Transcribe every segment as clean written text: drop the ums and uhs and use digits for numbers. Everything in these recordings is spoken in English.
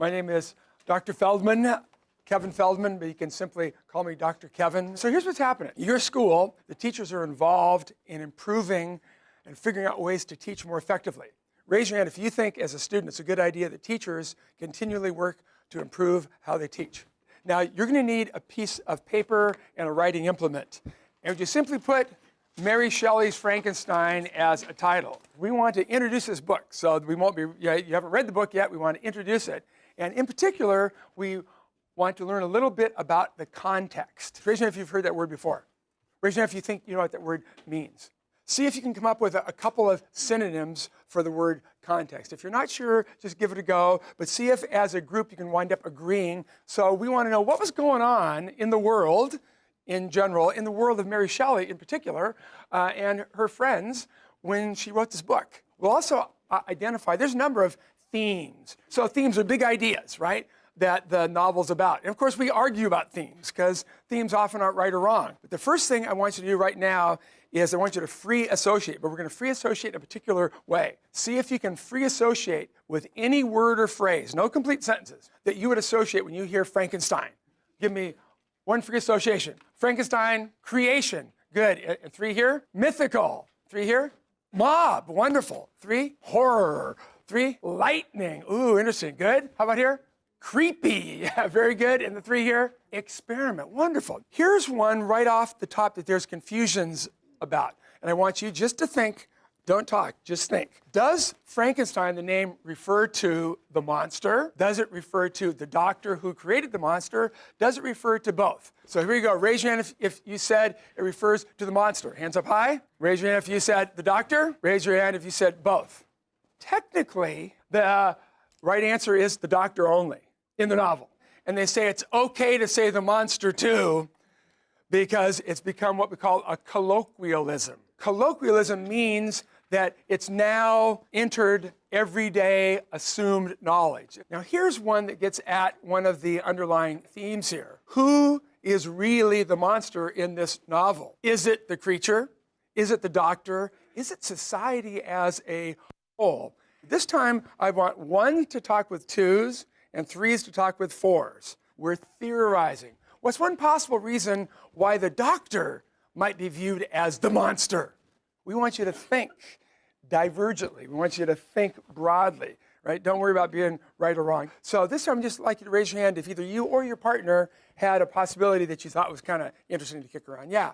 My name is Dr. Feldman, Kevin Feldman, but you can simply call me Dr. Kevin. So here's what's happening. Your school, the teachers are involved in improving and figuring out ways to teach more effectively. Raise your hand if you think, as a student, it's a good idea that teachers continually work to improve how they teach. Now, you're going to need a piece of paper and a writing implement. And would you simply put Mary Shelley's Frankenstein as a title? We want to introduce this book, so we won't be, you haven't read the book yet, we want to introduce it. And in particular, we want to learn a little bit about the context. Raise your hand if you've heard that word before. Raise your hand if you think you know what that word means. See if you can come up with a couple of synonyms for the word context. If you're not sure, just give it a go, but see if as a group you can wind up agreeing. So we want to know what was going on in the world in general, in the world of Mary Shelley in particular, and her friends when she wrote this book. We'll also identify, there's a number of themes. So themes are big ideas, right, that the novel's about. And of course, we argue about themes because themes often aren't right or wrong. But the first thing I want you to do right now is I want you to free associate, but we're going to free associate in a particular way. See if you can free associate with any word or phrase, no complete sentences, that you would associate when you hear Frankenstein. Give me one free association. Frankenstein, creation, good. And 3 here, mythical. 3 here, mob, wonderful. 3, horror. 3, lightning, ooh, interesting, good. How about here? Creepy, yeah, very good. And the 3 here, experiment, wonderful. Here's one right off the top that there's confusions about. And I want you just to think, don't talk, just think. Does Frankenstein, the name, refer to the monster? Does it refer to the doctor who created the monster? Does it refer to both? So here you go. Raise your hand if you said it refers to the monster. Hands up high. Raise your hand if you said the doctor. Raise your hand if you said both. Technically, the right answer is the doctor only in the novel. And they say it's okay to say the monster too, because it's become what we call a colloquialism. Colloquialism means that it's now entered everyday assumed knowledge. Now here's one that gets at one of the underlying themes here. Who is really the monster in this novel? Is it the creature? Is it the doctor? Is it society as a whole? This time I want 1 to talk with 2s and 3s to talk with 4s. We're theorizing. What's one possible reason why the doctor might be viewed as the monster? We want you to think divergently. We want you to think broadly, right? Don't worry about being right or wrong. So this time, I'd just like you to raise your hand if either you or your partner had a possibility that you thought was kind of interesting to kick around. Yeah.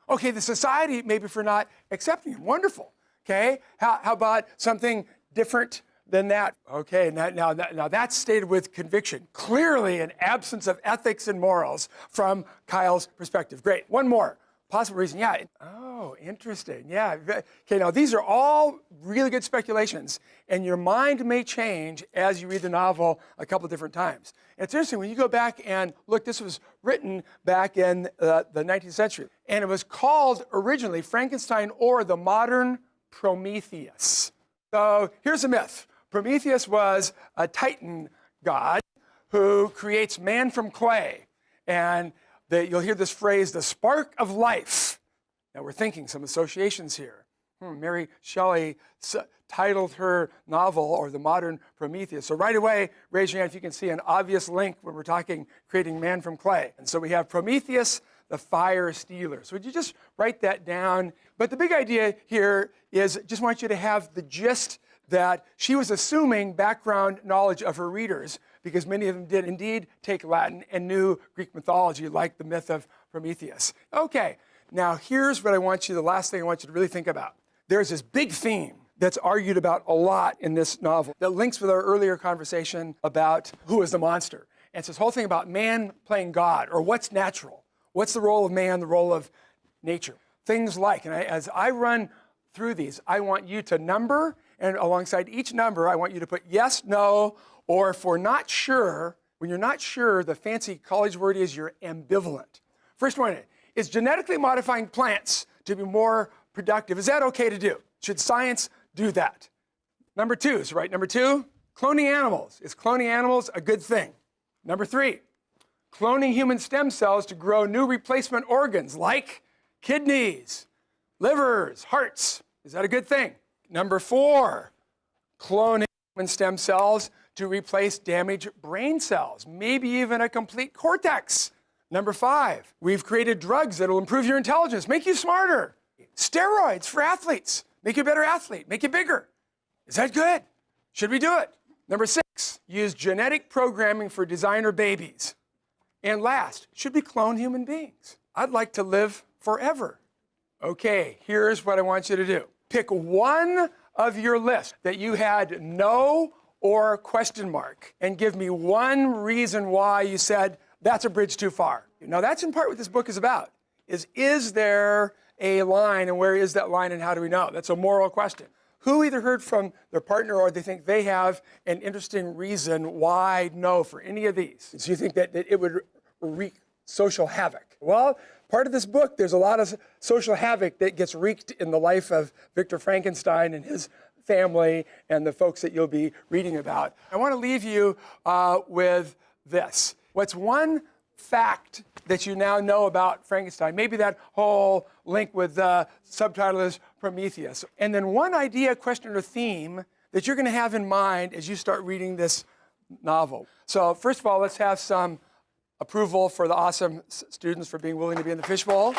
Okay, the society maybe for not accepting him. Wonderful. Okay, how about something different than that? Okay, now that's stated with conviction. Clearly an absence of ethics and morals from Kyle's perspective. Great. One more. Possible reason, yeah. Oh, interesting, yeah. Okay, now these are all really good speculations, and your mind may change as you read the novel a couple different times. And it's interesting, when you go back and look, this was written back in the 19th century, and it was called originally Frankenstein or the Modern Prometheus. So here's a myth. Prometheus was a Titan god who creates man from clay, and you'll hear this phrase, the spark of life. Now we're thinking some associations here. Mary Shelley titled her novel, or The Modern Prometheus. So right away, raise your hand if you can see an obvious link when we're talking creating man from clay. And so we have Prometheus, the fire stealer. So would you just write that down? But the big idea here is just want you to have the gist that she was assuming background knowledge of her readers, because many of them did indeed take Latin and knew Greek mythology, like the myth of Prometheus. Okay, now here's what I want you, the last thing I want you to really think about. There's this big theme that's argued about a lot in this novel that links with our earlier conversation about who is the monster. And it's this whole thing about man playing God, or what's natural. What's the role of man, the role of nature? Things like, and as I run through these, I want you to number, and alongside each number, I want you to put yes, no, or if we're not sure, when you're not sure, the fancy college word is you're ambivalent. First one is genetically modifying plants to be more productive. Is that okay to do? Should science do that? Number 2 is right. Number 2, cloning animals. Is cloning animals a good thing? Number 3, cloning human stem cells to grow new replacement organs like kidneys, livers, hearts. Is that a good thing? Number 4, cloning human stem cells to replace damaged brain cells, maybe even a complete cortex. Number 5, we've created drugs that will improve your intelligence, make you smarter. Steroids for athletes, make you a better athlete, make you bigger. Is that good? Should we do it? Number 6, use genetic programming for designer babies. And last, should we clone human beings? I'd like to live forever. Okay, here's what I want you to do. Pick one of your list that you had no or question mark and give me one reason why you said that's a bridge too far. Now that's in part what this book is about, is there a line, and where is that line, and how do we know? That's a moral question. Who either heard from their partner or they think they have an interesting reason why no for any of these? So you think that it would wreak social havoc? Well, part of this book, there's a lot of social havoc that gets wreaked in the life of Victor Frankenstein and his family and the folks that you'll be reading about. I want to leave you with this. What's one fact that you now know about Frankenstein? Maybe that whole link with the subtitle is Prometheus. And then one idea, question, or theme that you're going to have in mind as you start reading this novel. So first of all, let's have some approval for the awesome students for being willing to be in the fishbowl.